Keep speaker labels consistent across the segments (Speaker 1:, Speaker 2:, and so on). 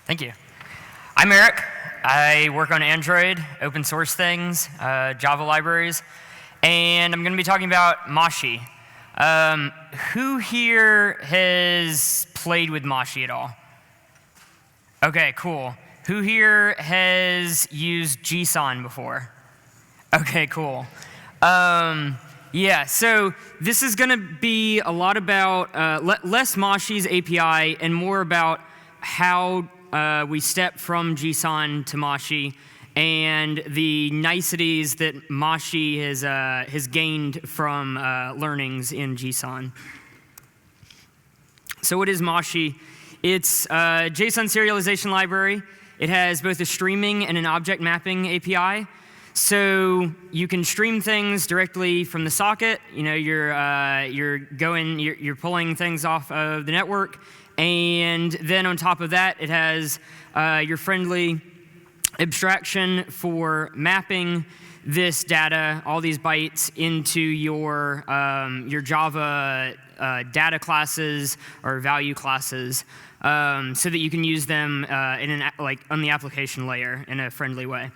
Speaker 1: Thank you. I'm Eric. I work on Android, open source things, Java libraries, and I'm going to be talking about Moshi. Who here has played with Moshi at all? Okay, cool. Who here has used JSON before? Okay, cool. Yeah, so this is going to be a lot about less Moshi's API and more about how we step from JSON to Moshi and the niceties that Moshi has gained from learnings in JSON. So what is Moshi? It's a JSON serialization library. It has both a streaming and an object mapping API. So you can stream things directly from the socket. You know, you're pulling things off of the network, and then on top of that, it has your friendly abstraction for mapping this data, all these bytes, into your Java data classes or value classes, so that you can use them on the application layer in a friendly way.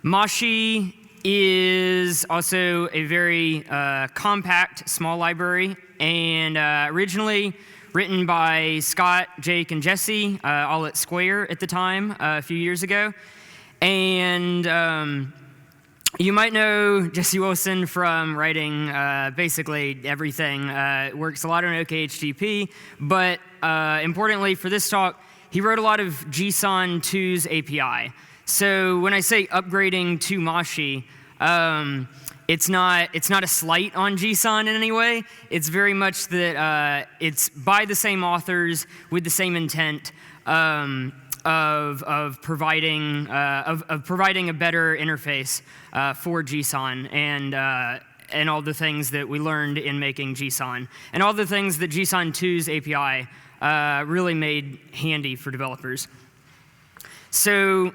Speaker 1: Moshi is also a very compact, small library, and originally written by Scott, Jake, and Jesse, all at Square at the time, a few years ago. And you might know Jesse Wilson from writing basically everything. Works a lot on OKHTTP, but importantly for this talk, he wrote a lot of JSON 2's API. So when I say upgrading to Moshi, it's not a slight on JSON in any way. It's very much that it's by the same authors with the same intent of providing a better interface for JSON and all the things that we learned in making JSON and all the things that JSON 2's API really made handy for developers. So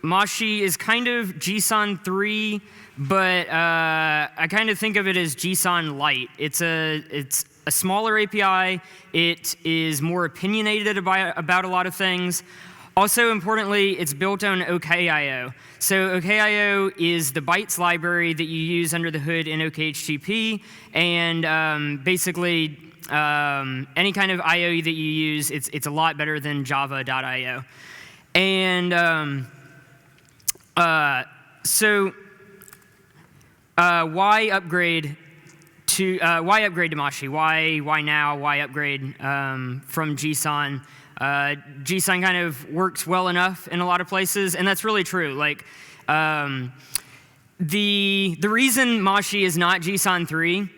Speaker 1: Moshi is kind of JSON 3, but I kind of think of it as JSON Lite. It's a smaller API. It is more opinionated about a lot of things. Also, importantly, it's built on OKIO. So OKIO is the bytes library that you use under the hood in OKHTTP, and basically any kind of IO that you use, it's a lot better than java.io. And so why upgrade to Moshi? Why now? Why upgrade from JSON? JSON kind of works well enough in a lot of places, and that's really true. Like the reason Moshi is not JSON 3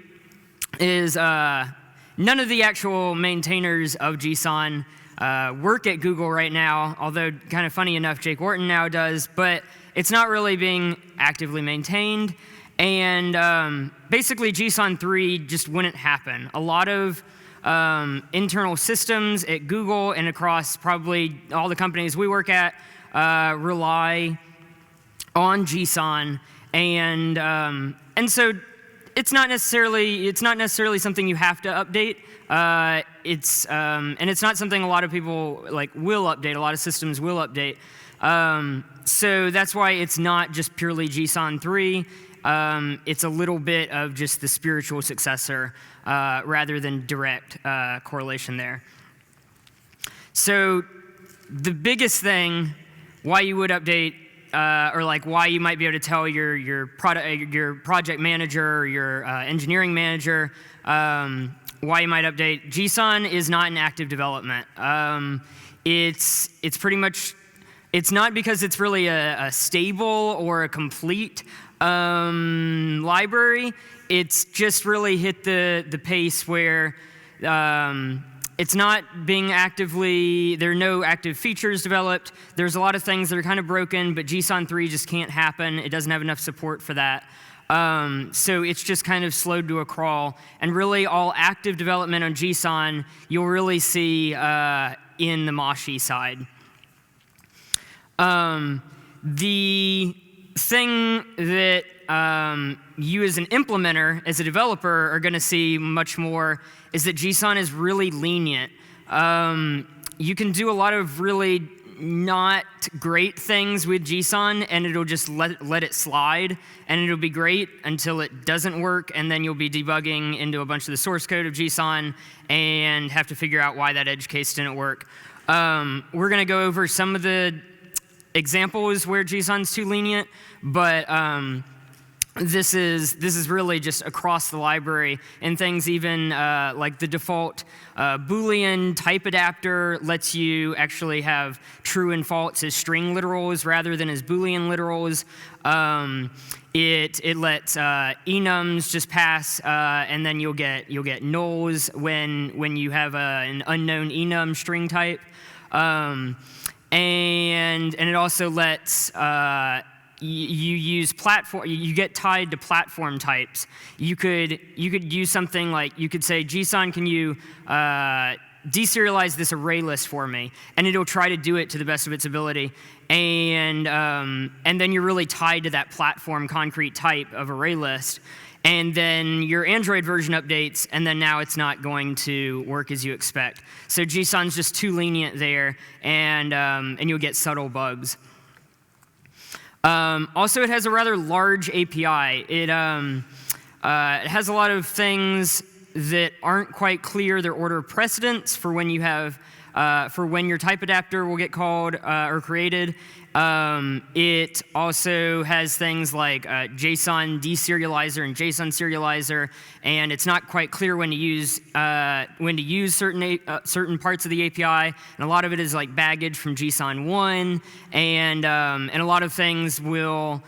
Speaker 1: is none of the actual maintainers of JSON work at Google right now, although kind of funny enough, Jake Wharton now does, but it's not really being actively maintained. And basically, JSON 3 just wouldn't happen. A lot of internal systems at Google and across probably all the companies we work at rely on JSON, and so it's not necessarily something you have to update. And it's not something a lot of people will update. A lot of systems will update. So that's why it's not just purely JSON 3. It's a little bit of just the spiritual successor rather than direct correlation there. So the biggest thing why you would update, or why you might be able to tell your project manager or your engineering manager why you might update, JSON is not in active development. It's pretty much, it's not because it's really a stable or a complete library. It's just really hit the pace where it's not being actively, there are no active features developed. There's a lot of things that are kind of broken, but JSON 3 just can't happen. It doesn't have enough support for that. So it's just kind of slowed to a crawl. And really all active development on JSON, you'll really see in the Moshi side. The thing that you as an implementer, as a developer, are going to see much more is that JSON is really lenient You can do a lot of really not great things with JSON, and it'll just let it slide, and it'll be great until it doesn't work, and then you'll be debugging into a bunch of the source code of JSON and have to figure out why that edge case didn't work. We're going to go over some of the examples where JSON's too lenient, but this is really just across the library, and things even like the default Boolean type adapter lets you actually have true and false as string literals rather than as Boolean literals. It lets enums just pass, and then you'll get nulls when you have an unknown enum string type, and it also lets you use platform. You get tied to platform types. You could use something like, you could say, JSON, can you deserialize this array list for me? And it'll try to do it to the best of its ability. And then you're really tied to that platform concrete type of array list. And then your Android version updates, and then now it's not going to work as you expect. So JSON's just too lenient there, and you'll get subtle bugs. Also, it has a rather large API. It has a lot of things that aren't quite clear their order of precedence for when you have for when your type adapter will get called or created. It also has things like JSON deserializer and JSON serializer, and it's not quite clear when to use certain parts of the API. And a lot of it is like baggage from JSON 1, and a lot of things will.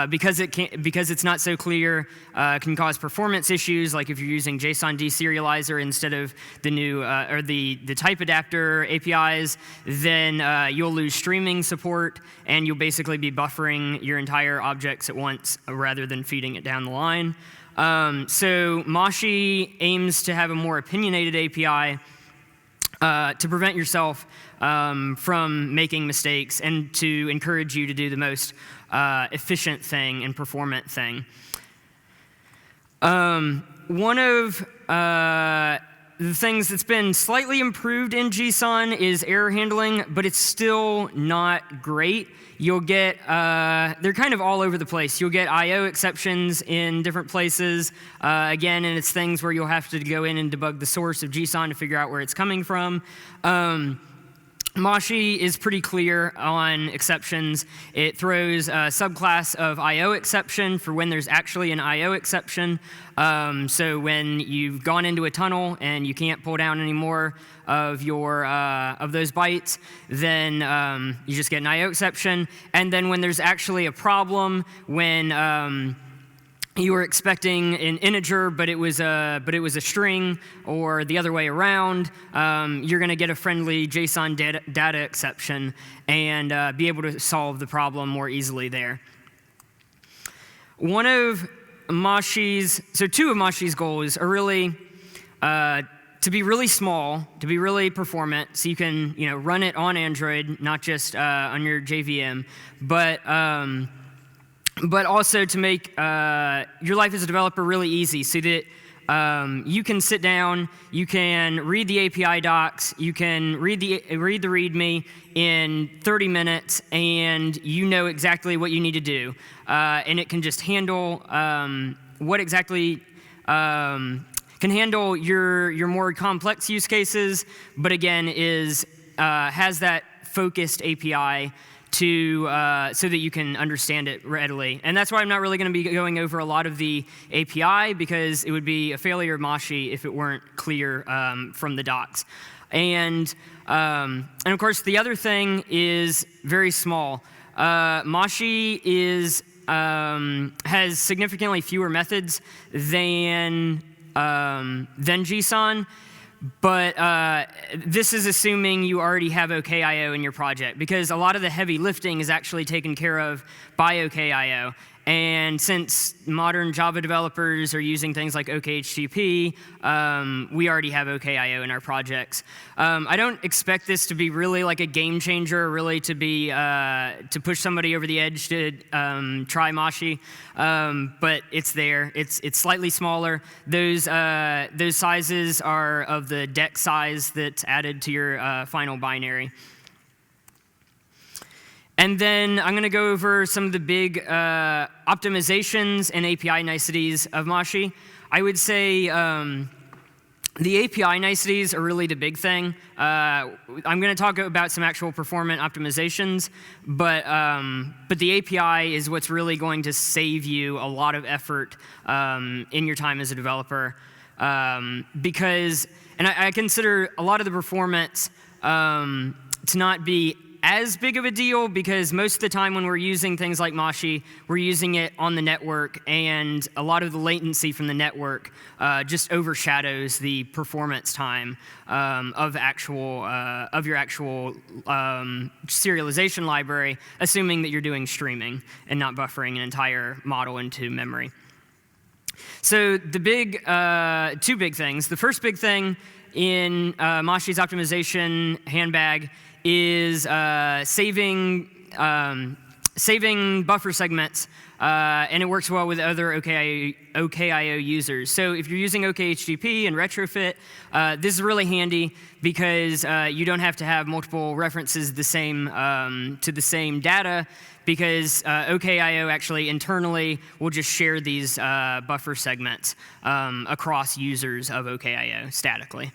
Speaker 1: Because it's not so clear, can cause performance issues. Like if you're using JSON deserializer instead of the new or the type adapter APIs, then you'll lose streaming support, and you'll basically be buffering your entire objects at once rather than feeding it down the line. So Moshi aims to have a more opinionated API to prevent yourself from making mistakes and to encourage you to do the most efficient thing and performant thing. One of the things that's been slightly improved in JSON is error handling, but it's still not great. You'll get, they're kind of all over the place. You'll get I/O exceptions in different places, again, and it's things where you'll have to go in and debug the source of JSON to figure out where it's coming from. Moshi is pretty clear on exceptions. It throws a subclass of I/O exception for when there's actually an I/O exception. So when you've gone into a tunnel and you can't pull down any more of your of those bytes, then you just get an I/O exception. And then when there's actually a problem, when you were expecting an integer, but it was a string, or the other way around, you're going to get a friendly JSON data exception and be able to solve the problem more easily there. Two of Moshi's goals are really to be really small, to be really performant, so you can run it on Android, not just on your JVM, but also to make your life as a developer really easy, so that you can sit down, you can read the API docs, you can read the README in 30 minutes, and you know exactly what you need to do. And it can just handle can handle your more complex use cases, but again has that focused API so that you can understand it readily. And that's why I'm not really going to be going over a lot of the API, because it would be a failure of Moshi if it weren't clear from the docs. And of course, the other thing is very small. Moshi has significantly fewer methods than JSON. But this is assuming you already have OKIO in your project, because a lot of the heavy lifting is actually taken care of by OKIO. And since modern Java developers are using things like OKHTTP, we already have OKIO in our projects. I don't expect this to be really like a game changer, really to be to push somebody over the edge to try Moshi, but it's there. It's slightly smaller. Those sizes are of the deck size that's added to your final binary. And then I'm going to go over some of the big optimizations and API niceties of Moshi. I would say the API niceties are really the big thing. I'm going to talk about some actual performance optimizations, but the API is what's really going to save you a lot of effort in your time as a developer. Because, and I consider a lot of the performance to not be as big of a deal, because most of the time when we're using things like Moshi, we're using it on the network, and a lot of the latency from the network just overshadows the performance time of your actual serialization library, assuming that you're doing streaming and not buffering an entire model into memory. So the big, two big things. The first big thing in Moshi's optimization handbag is saving buffer segments, and it works well with other OKIO users. So if you're using OKHTTP and retrofit, this is really handy because you don't have to have multiple references to the same data, because OKIO actually internally will just share these buffer segments across users of OKIO statically.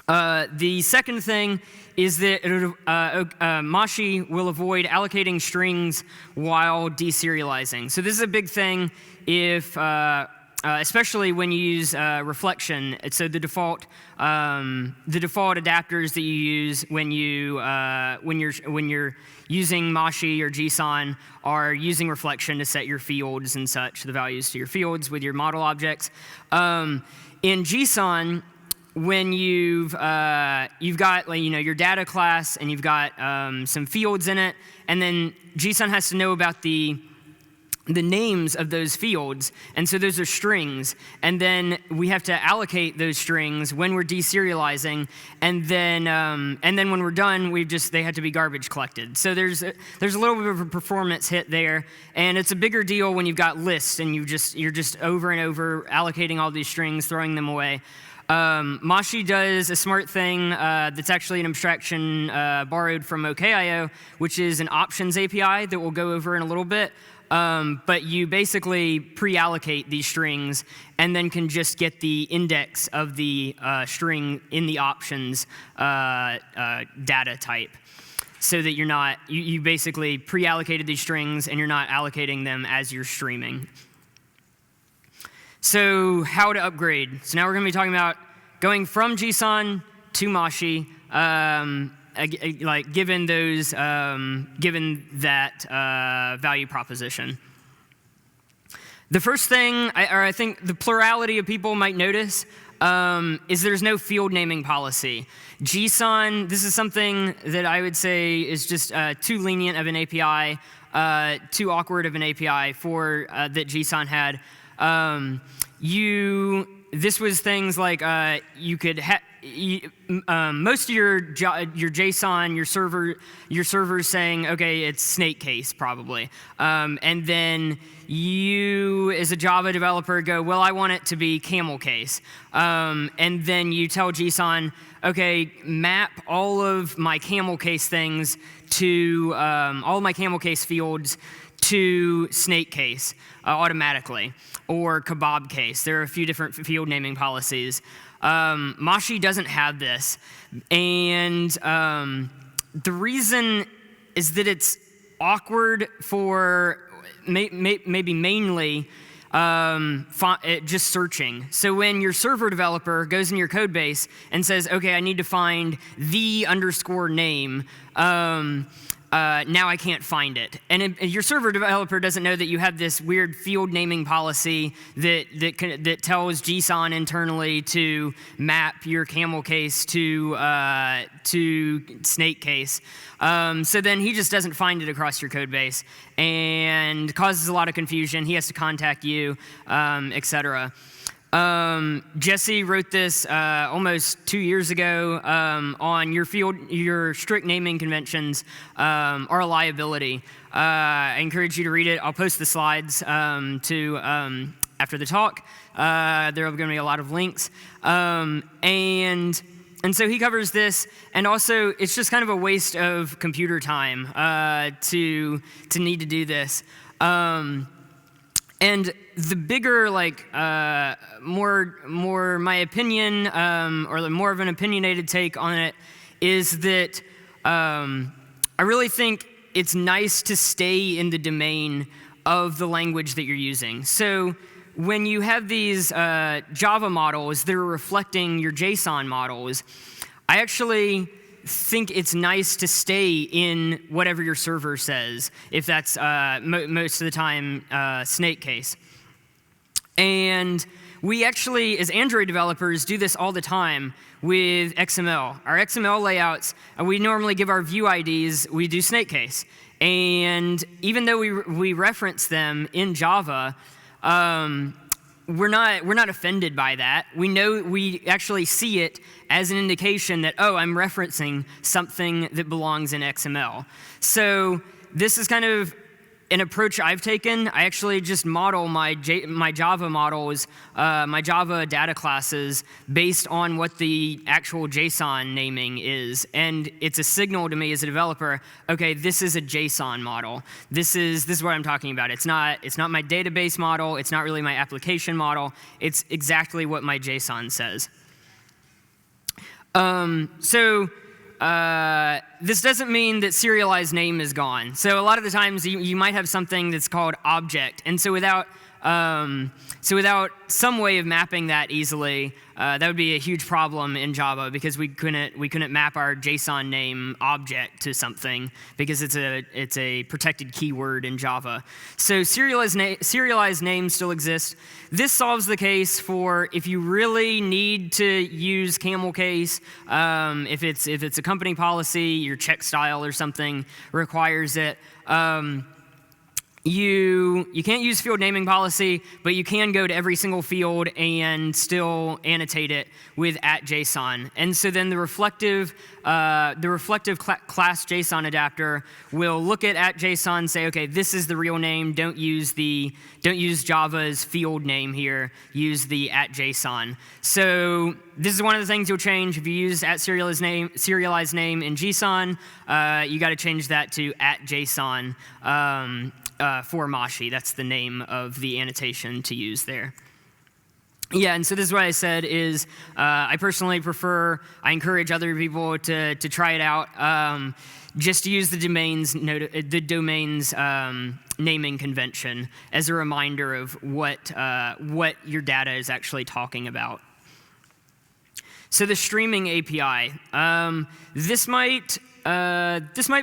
Speaker 1: The second thing is that Moshi will avoid allocating strings while deserializing. So this is a big thing if, especially when you use reflection. So the default adapters that you use when you're using Moshi or JSON are using reflection to set your fields and such, the values to your fields with your model objects. In JSON, when you've got, like, your data class and you've got some fields in it, and then JSON has to know about the names of those fields, and so those are strings, and then we have to allocate those strings when we're deserializing, and then when we're done, they have to be garbage collected. So there's a little bit of a performance hit there, and it's a bigger deal when you've got lists and you're just over and over allocating all these strings, throwing them away. Moshi does a smart thing that's actually an abstraction borrowed from OKIO, which is an options API that we'll go over in a little bit. But you basically pre-allocate these strings and then can just get the index of the string in the options data type, so that you basically pre-allocated these strings and you're not allocating them as you're streaming. So how to upgrade. So now we're going to be talking about going from JSON to Moshi, given that value proposition. The first thing, I think the plurality of people might notice, is there's no field naming policy. JSON, this is something that I would say is just too lenient of an API, too awkward of an API for that JSON had. This was things like you could most of your JSON, your server's saying, okay, it's snake case probably, and then you as a Java developer go, well, I want it to be camel case, and then you tell JSON, okay, map all of my camel case things to all of my camel case fields to snake case automatically, or kebab case. There are a few different field naming policies. Moshi doesn't have this, and the reason is that it's awkward for maybe mainly just searching. So when your server developer goes in your code base and says, okay, I need to find the _name, now I can't find it. And your server developer doesn't know that you have this weird field naming policy that tells JSON internally to map your camel case to snake case. So then he just doesn't find it across your code base and causes a lot of confusion. He has to contact you, etc. Jesse wrote this almost 2 years ago on your strict naming conventions are a liability. I encourage you to read it. I'll post the slides after the talk. There are going to be a lot of links. And so he covers this, and also it's just kind of a waste of computer time to need to do this. And the bigger, more my opinion, or more of an opinionated take on it, is that I really think it's nice to stay in the domain of the language that you're using. So when you have these Java models that are reflecting your JSON models, I actually think it's nice to stay in whatever your server says, if that's most of the time snake case. And we actually, as Android developers, do this all the time with XML. Our XML layouts, we normally give our view IDs, we do snake case. And even though we reference them in Java, we're not offended by that. We actually see it as an indication that, oh, I'm referencing something that belongs in XML. So this is kind of an approach I've taken. I actually just model my Java models, my Java data classes, based on what the actual JSON naming is. And it's a signal to me as a developer, okay, this is a JSON model. This is what I'm talking about. It's not my database model. It's not really my application model. It's exactly what my JSON says. This doesn't mean that serialized name is gone. So a lot of the times you might have something that's called object, and so without some way of mapping that easily, that would be a huge problem in Java, because we couldn't map our JSON name object to something because it's a protected keyword in Java. So serialized names still exist. This solves the case for if you really need to use camel case, if it's a company policy, your check style or something requires it. You can't use field naming policy, but you can go to every single field and still annotate it with @JSON. And so then the reflective class JSON adapter will look at @JSON and say, okay, this is the real name. Don't use Java's field name here. Use the @JSON. So this is one of the things you'll change if you use @serialized name in JSON. You got to change that to @JSON. For Moshi. That's the name of the annotation to use there. Yeah, and so this is what I said is I personally I encourage other people to try it out. Just to use the domain's naming convention as a reminder of what your data is actually talking about. So the streaming API. This might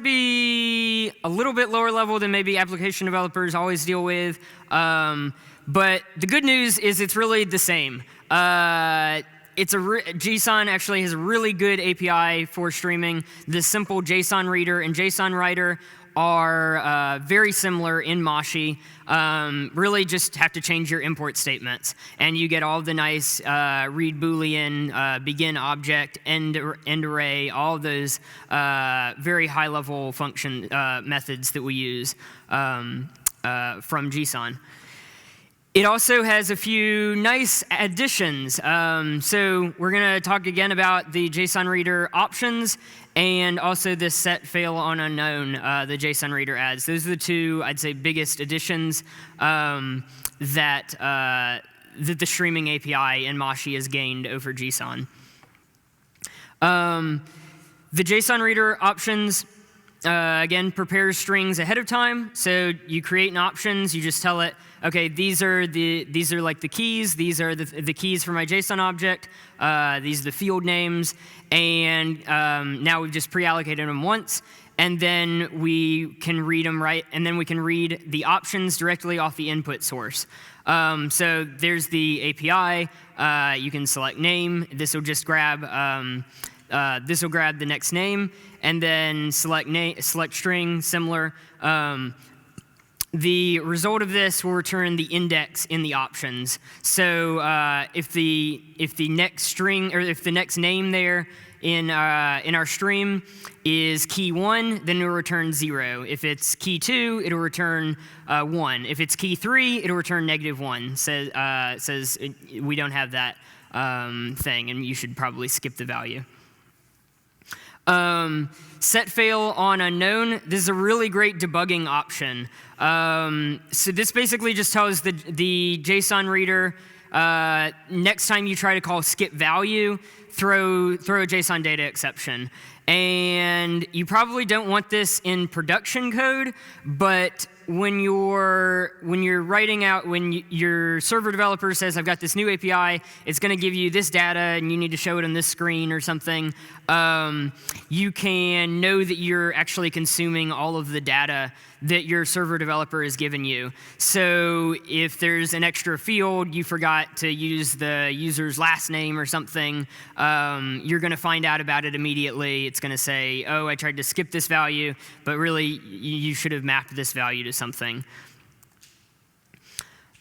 Speaker 1: be a little bit lower level than maybe application developers always deal with, but the good news is it's really the same. JSON actually has a really good API for streaming. The simple JSON reader and JSON writer are very similar in Moshi. Really just have to change your import statements, and you get all the nice read Boolean, begin object, end array, all those very high-level function methods that we use from JSON. It also has a few nice additions. So we're going to talk again about the JSON reader options and also this set fail on unknown the JSON reader adds. Those are the two, I'd say, biggest additions that the streaming API in Moshi has gained over JSON. The JSON reader options, again, prepares strings ahead of time. So you create an options, you just tell it, okay, these are like the keys. These are the keys for my JSON object. These are the field names. And now we've just pre-allocated them once. and then we can read them and then we can read the options directly off the input source. So there's the API. You can select name. This will just grab the next name, and then select string, similar. The result of this will return the index in the options. So if the next string, or if the next name there in our stream is key 1, then it will return 0. If it's key 2, it'll return 1. If it's key 3, it'll return -1. Says we don't have that thing, and you should probably skip the value. Set fail on unknown. This is a really great debugging option. So this basically just tells the JSON reader, next time you try to call skip value, throw a JSON data exception. And you probably don't want this in production code, but when your server developer says, I've got this new API, it's going to give you this data, and you need to show it on this screen or something, you can know that you're actually consuming all of the data that your server developer has given you. So if there's an extra field, you forgot to use the user's last name or something, you're going to find out about it immediately. It's going to say, oh, I tried to skip this value, but really you should have mapped this value to something.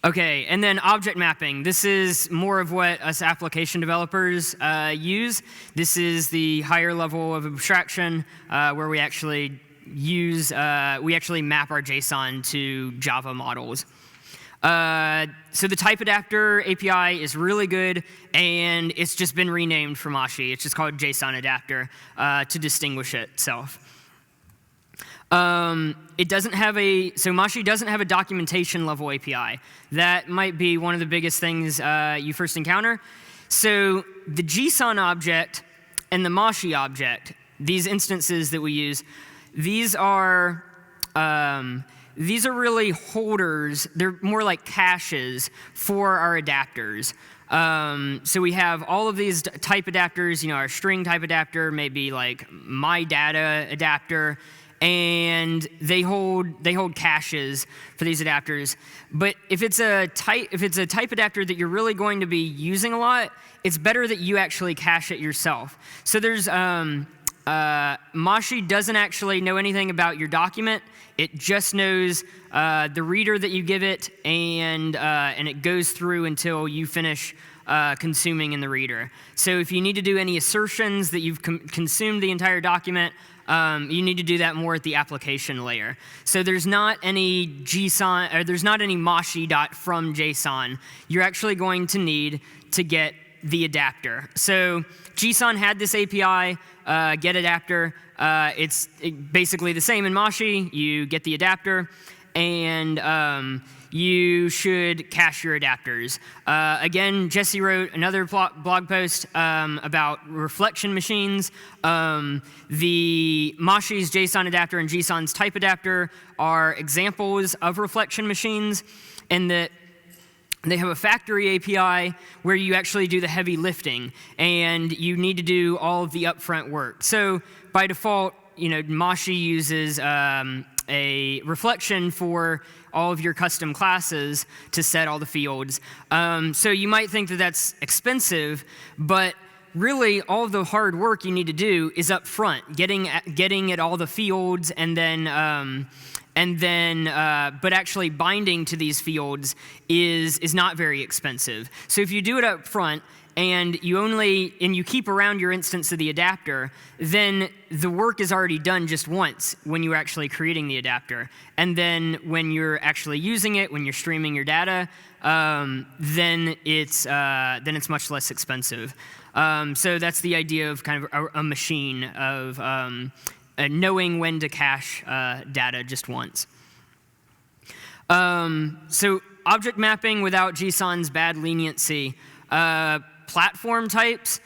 Speaker 1: Okay, and then object mapping. This is more of what us application developers use. This is the higher level of abstraction where we actually map our JSON to Java models. So the type adapter API is really good, and it's just been renamed for Moshi. It's just called JSON adapter to distinguish itself. Moshi doesn't have a documentation level API. That might be one of the biggest things you first encounter. So the JSON object and the Moshi object, these instances that we use, these are really holders. They're more like caches for our adapters. So we have all of these type adapters. Our string type adapter, maybe like my data adapter, and they hold caches for these adapters. But if it's a type adapter that you're really going to be using a lot, it's better that you actually cache it yourself. So there's Moshi doesn't actually know anything about your document. It just knows the reader that you give it, and it goes through until you finish consuming in the reader. So if you need to do any assertions that you've consumed the entire document, you need to do that more at the application layer. So there's not any JSON, or there's not any Moshi.from JSON. You're actually going to need to get the adapter. So JSON had this API, get adapter. It's basically the same in Moshi. You get the adapter, and you should cache your adapters. Again, Jesse wrote another blog post about reflection machines. The Moshi's JSON adapter and JSON's type adapter are examples of reflection machines, in that they have a factory API where you actually do the heavy lifting, and you need to do all of the upfront work. So by default, Moshi uses a reflection for all of your custom classes to set all the fields. So you might think that that's expensive, but really all of the hard work you need to do is up front, getting at all the fields, but actually binding to these fields is not very expensive. So if you do it up front, and you keep around your instance of the adapter, then the work is already done just once when you're actually creating the adapter. And then when you're actually using it, when you're streaming your data, then it's much less expensive. So that's the idea of kind of a machine of knowing when to cache data just once. So object mapping without JSON's bad leniency. Platform types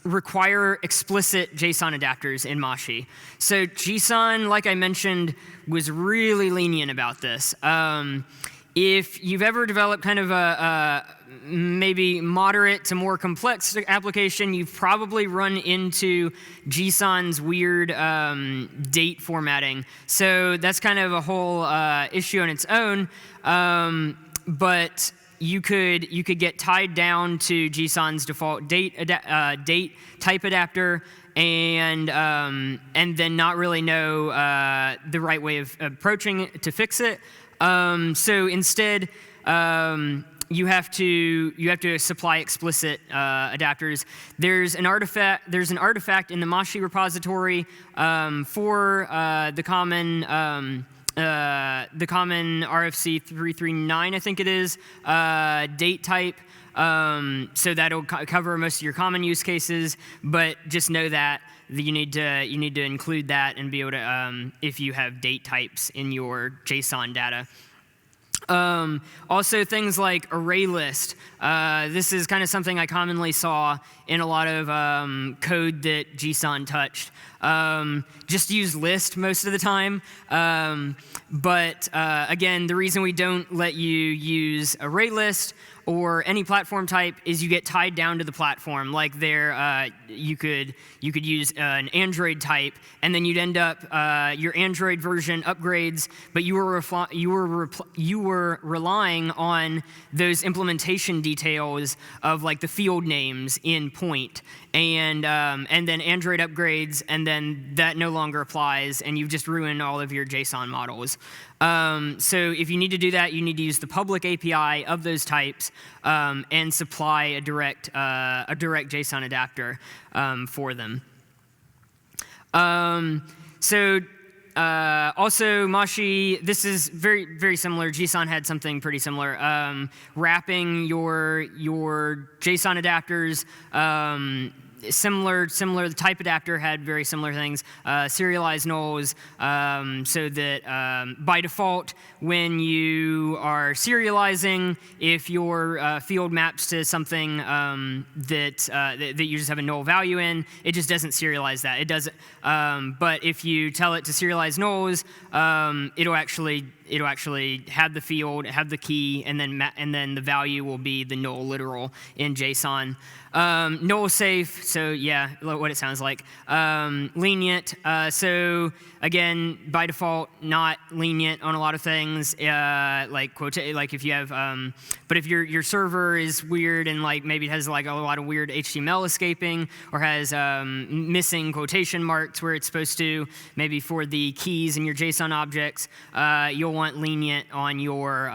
Speaker 1: require explicit JSON adapters in Moshi. So JSON, like I mentioned, was really lenient about this. If you've ever developed kind of a maybe moderate to more complex application, you've probably run into JSON's weird date formatting. So that's kind of a whole issue on its own. But you could get tied down to JSON's default date type adapter, and then not really know the right way of approaching it to fix it. So instead, you have to supply explicit adapters. There's an artifact in the Moshi repository for the common RFC 339, I think it is, date type. So that'll cover most of your common use cases, but just know that you need to include that and be able to if you have date types in your JSON data. Also things like array list. This is kind of something I commonly saw in a lot of code that JSON touched. Just use list most of the time. But again, the reason we don't let you use array list or any platform type is you get tied down to the platform. Like you could use an Android type, and then you'd end up your Android version upgrades, but you were relying on those implementation details of like the field names in point, and then Android upgrades, and then that no longer applies, and you've just ruined all of your JSON models. So if you need to do that, you need to use the public API of those types and supply a direct JSON adapter for them. Also, Moshi, this is very, very similar. JSON had something pretty similar. Wrapping your JSON adapters, similar. The type adapter had very similar things. Serialized nulls, so that by default, when you are serializing, if your field maps to something that you just have a null value in, it just doesn't serialize that. It doesn't. But if you tell it to serialize nulls, it'll actually have the field, have the key, and then the value will be the null literal in JSON. Null safe, so yeah, what it sounds like. Lenient, so again, by default, not lenient on a lot of things. Like if you have, but if your server is weird and like maybe it has like a lot of weird HTML escaping or has missing quotation marks where it's supposed to, maybe for the keys in your JSON objects, you'll want lenient on your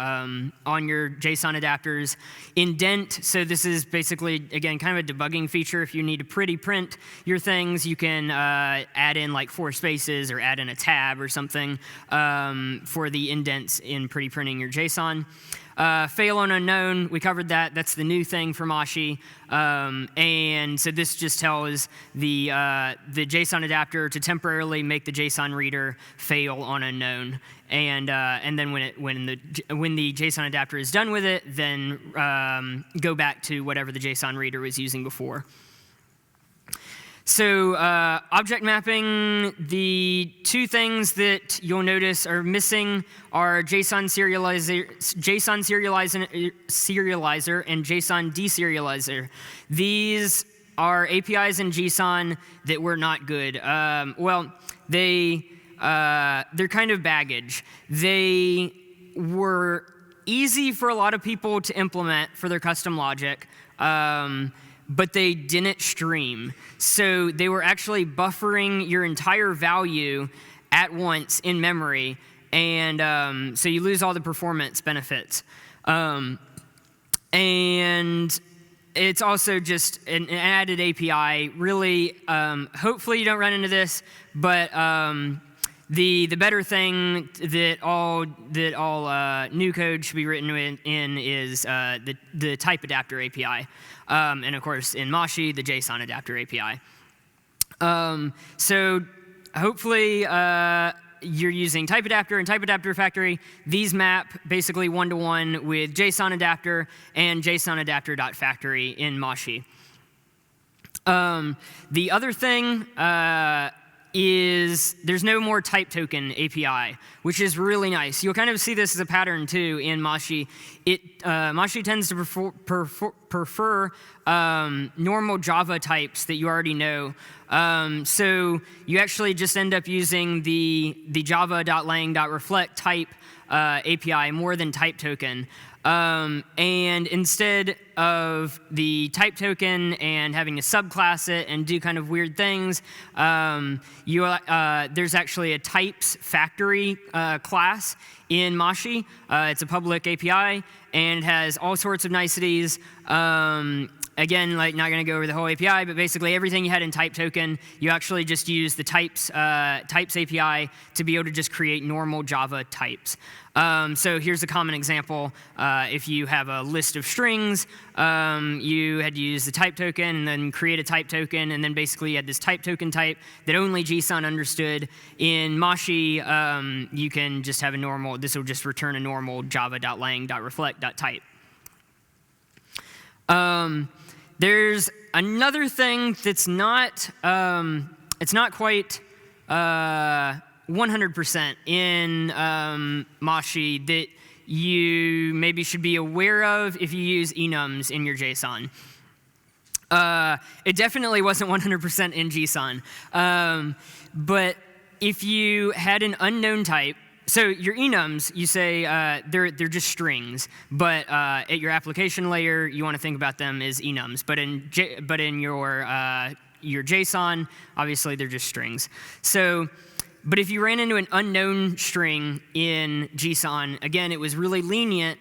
Speaker 1: JSON adapters. Indent, so this is basically, again, kind of a debugging feature. If you need to pretty print your things, you can add in like 4 spaces or add in a tab or something for the indents in pretty printing your JSON. Fail on unknown, we covered that. That's the new thing for Moshi. And so this just tells the JSON adapter to temporarily make the JSON reader fail on unknown. And then when the JSON adapter is done with it, then go back to whatever the JSON reader was using before. So object mapping, the 2 things that you'll notice are missing are JSON serializer and JSON deserializer. These are APIs in JSON that were not good. They're kind of baggage. They were easy for a lot of people to implement for their custom logic. But they didn't stream. So they were actually buffering your entire value at once in memory, and so you lose all the performance benefits. And it's also just an added API. Really, hopefully you don't run into this, but the better thing that all new code should be written in is the type adapter API. And of course, in Moshi, the JSON adapter API. So hopefully you're using type adapter and type adapter factory. These map basically one-to-one with JSON adapter and JSON adapter.factory in Moshi. The other thing is there's no more type token API, which is really nice. You'll kind of see this as a pattern too in Moshi. Moshi tends to prefer normal Java types that you already know. So you actually just end up using the java.lang.reflect type API more than type token. And instead of the type token and having to subclass it and do kind of weird things, there's actually a types factory class in Moshi. It's a public API, and it has all sorts of niceties. Again, like not going to go over the whole API, but basically everything you had in type token, you actually just use the types API to be able to just create normal Java types. So here's a common example. If you have a list of strings, you had to use the type token and then create a type token, and then basically you had this type token type that only JSON understood. In Moshi, you can just have a normal, this will just return a normal java.lang.reflect.type. There's another thing that's not, it's not quite 100% in Moshi that you maybe should be aware of if you use enums in your JSON. It definitely wasn't 100% in JSON. But if you had an unknown type, so your enums, you say they're just strings, but at your application layer, you want to think about them as enums. But in your JSON, obviously they're just strings. So, but if you ran into an unknown string in JSON, again, it was really lenient,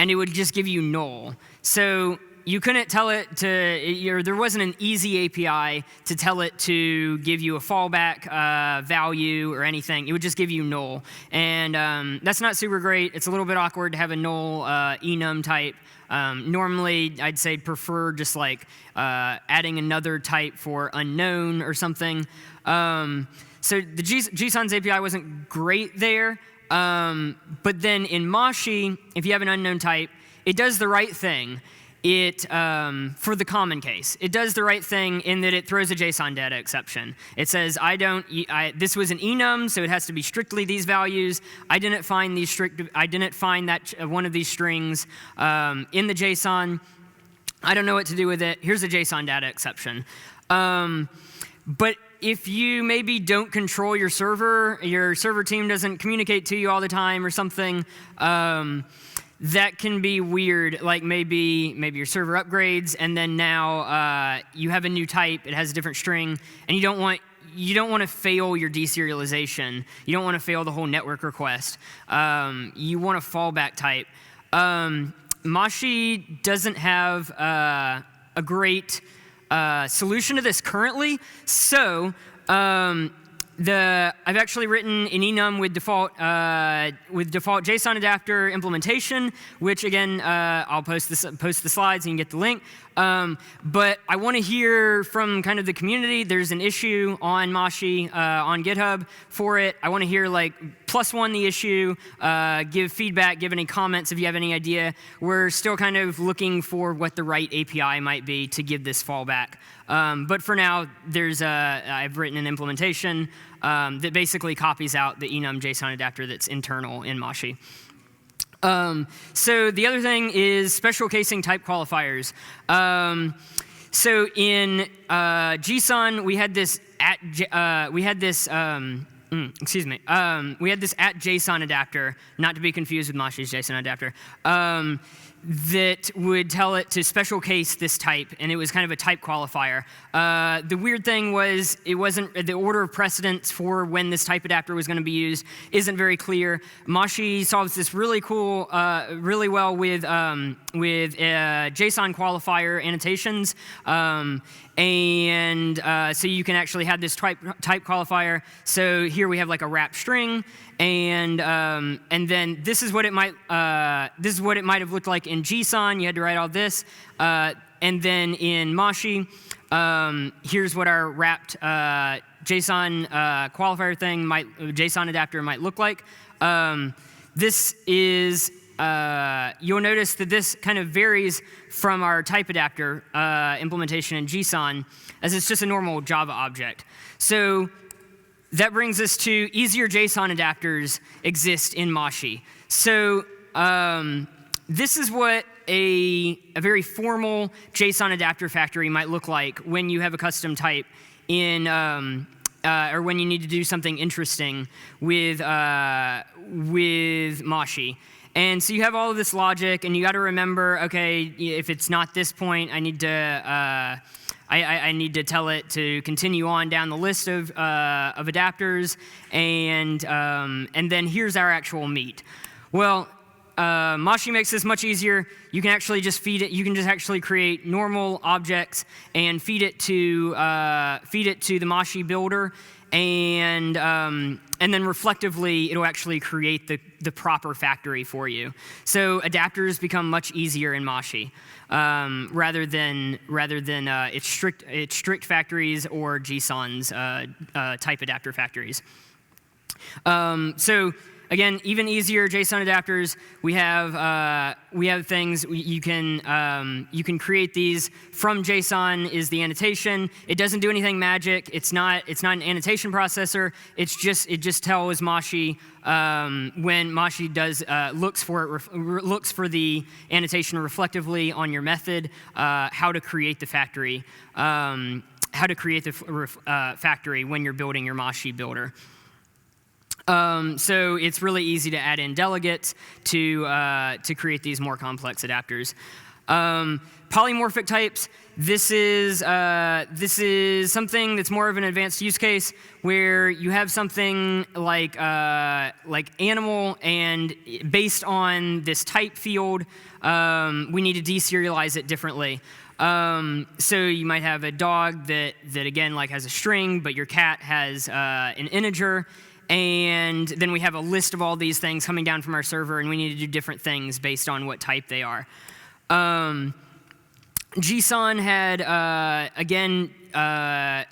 Speaker 1: and it would just give you null. So you couldn't tell it to, there wasn't an easy API to tell it to give you a fallback value or anything. It would just give you null. And that's not super great. It's a little bit awkward to have a null enum type. Normally, I'd say prefer just like adding another type for unknown or something. So the JSON's API wasn't great there. But then in Moshi, if you have an unknown type, it does the right thing. For the common case, it does the right thing in that it throws a JSON data exception. It says, this was an enum, so it has to be strictly these values. I didn't find that one of these strings in the JSON. I don't know what to do with it. Here's a JSON data exception. But if you maybe don't control your server team doesn't communicate to you all the time or something, that can be weird. Like maybe your server upgrades, and then now you have a new type. It has a different string, and you don't want to fail your deserialization. You don't want to fail the whole network request. You want a fallback type. Moshi doesn't have a great solution to this currently. So I've actually written an enum with default JSON adapter implementation, which again I'll post the slides and you can get the link. But I want to hear from kind of the community. There's an issue on Moshi on GitHub for it. I want to hear like +1 the issue, give feedback, give any comments if you have any idea. We're still kind of looking for what the right API might be to give this fallback. But for now, I've written an implementation that basically copies out the enum JSON adapter that's internal in Moshi. So the other thing is special casing type qualifiers. So in JSON, we had this @JSON adapter, not to be confused with Moshi's JSON adapter, that would tell it to special case this type, and it was kind of a type qualifier. The weird thing was it wasn't the order of precedence for when this type adapter was going to be used isn't very clear. Moshi solves this really really well with JSON qualifier annotations. So you can actually have this type qualifier. So here we have like a wrapped string, and then this is what it might have looked like in JSON. You had to write all this, and then in Moshi, here's what our wrapped JSON qualifier thing JSON adapter might look like. This is you'll notice that this kind of varies from our type adapter implementation in JSON, as it's just a normal Java object. So that brings us to easier JSON adapters exist in Moshi. So this is what a very formal JSON adapter factory might look like when you have a custom type in, or when you need to do something interesting with Moshi. And so you have all of this logic, and you got to remember, okay, if it's not this point, I need to I need to tell it to continue on down the list of adapters, and then here's our actual meat. Well, Moshi makes this much easier. You can actually just feed it. You can just actually create normal objects and feed it to the Moshi builder, and then reflectively it'll actually create the proper factory for you. So adapters become much easier in Moshi, rather than its strict factories or JSON's type adapter factories. So again, even easier JSON adapters. We have things you can create these from JSON. Is the annotation? It doesn't do anything magic. It's not an annotation processor. It just tells Moshi when Moshi looks for the annotation reflectively on your method, how to create the factory, factory when you're building your Moshi builder. So it's really easy to add in delegates to create these more complex adapters. Polymorphic types. This is something that's more of an advanced use case where you have something like animal, and based on this type field, we need to deserialize it differently. So you might have a dog that again has a string, but your cat has an integer. And then we have a list of all these things coming down from our server, and we need to do different things based on what type they are. JSON had, again,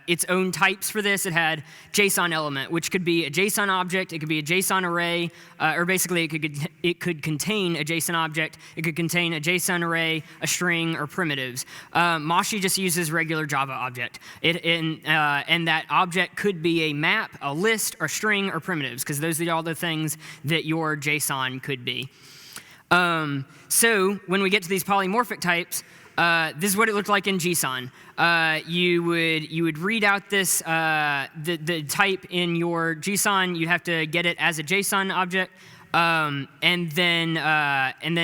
Speaker 1: its own types for this. It had JSON element, which could be a JSON object, it could be a JSON array, or basically it could contain a JSON object, it could contain a JSON array, a string, or primitives. Moshi just uses regular Java object. And that object could be a map, a list, or string, or primitives, because those are all the things that your JSON could be. So when we get to these polymorphic types, this is what it looked like in JSON. You would read out this the type in your JSON. You'd have to get it as a JSON object, and then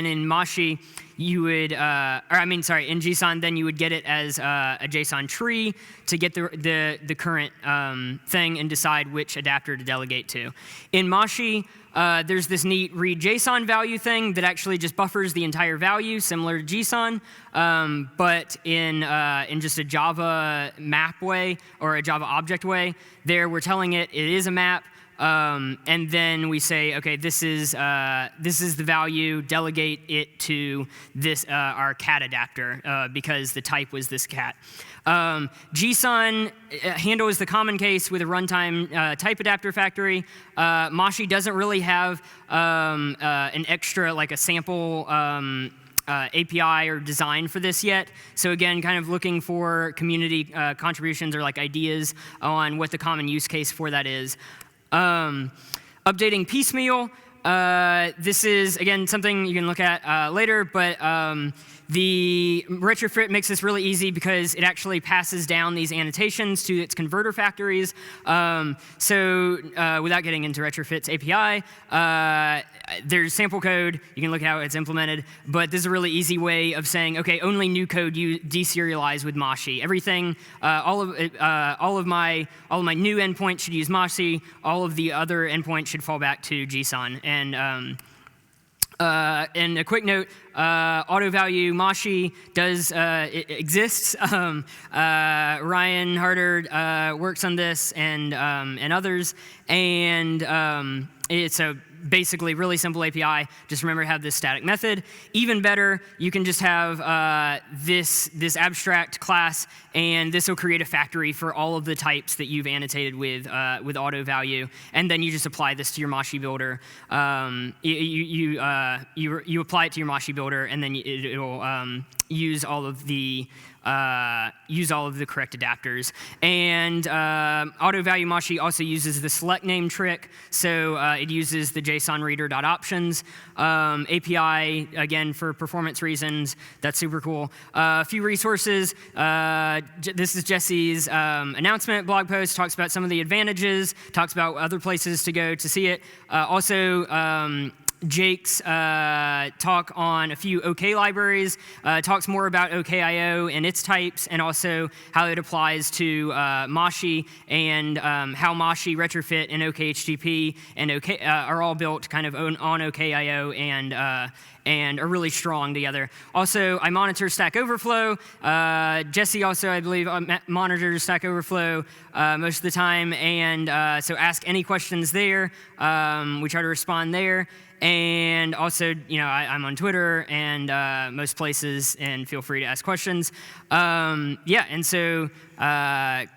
Speaker 1: in Moshi you would, in JSON, then you would get it as a JSON tree to get the current thing and decide which adapter to delegate to. In Moshi, there's this neat read JSON value thing that actually just buffers the entire value, similar to JSON, but in just a Java map way or a Java object way. There, we're telling it is a map. And then we say, okay, this is the value. Delegate it to this our cat adapter because the type was this cat. JSON handles the common case with a runtime type adapter factory. Moshi doesn't really have an extra, like a sample API or design for this yet. So again, kind of looking for community contributions or like ideas on what the common use case for that is. Updating piecemeal. This is, again, something you can look at later, but the retrofit makes this really easy because it actually passes down these annotations to its converter factories. So without getting into retrofit's API, there's sample code. You can look at how it's implemented, but this is a really easy way of saying, okay, only new code you deserialize with Moshi. Everything, all of my new endpoints should use Moshi. All of the other endpoints should fall back to JSON. And a quick note, auto value Moshi does it exists. Ryan Harder works on this and others, and it's a basically really simple API. Just remember to have this static method. Even better, you can just have this abstract class, and this will create a factory for all of the types that you've annotated with auto value, and then you just apply this to your Moshi builder. You apply it to your Moshi builder, and then it'll use all of the use all of the correct adapters. And auto value Moshi also uses the select name trick, so it uses the JSON reader.options API, again, for performance reasons. That's super cool. A few resources. This is Jesse's announcement blog post, talks about some of the advantages, talks about other places to go to see it. Also, Jake's talk on a few OK libraries, talks more about OKIO and its types, and also how it applies to Moshi, and how Moshi, Retrofit, and OKHTTP and OK are all built kind of on OKIO and are really strong together. Also, I monitor Stack Overflow. Jesse also, I believe, monitors Stack Overflow most of the time, and so ask any questions there. We try to respond there. And also, I'm on Twitter and most places, and feel free to ask questions. And so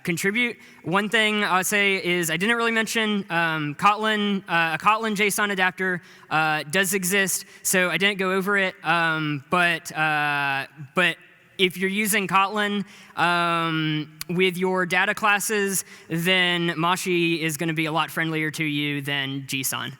Speaker 1: contribute. One thing I'll say is I didn't really mention Kotlin. A Kotlin JSON adapter does exist, so I didn't go over it. But if you're using Kotlin with your data classes, then Moshi is going to be a lot friendlier to you than JSON.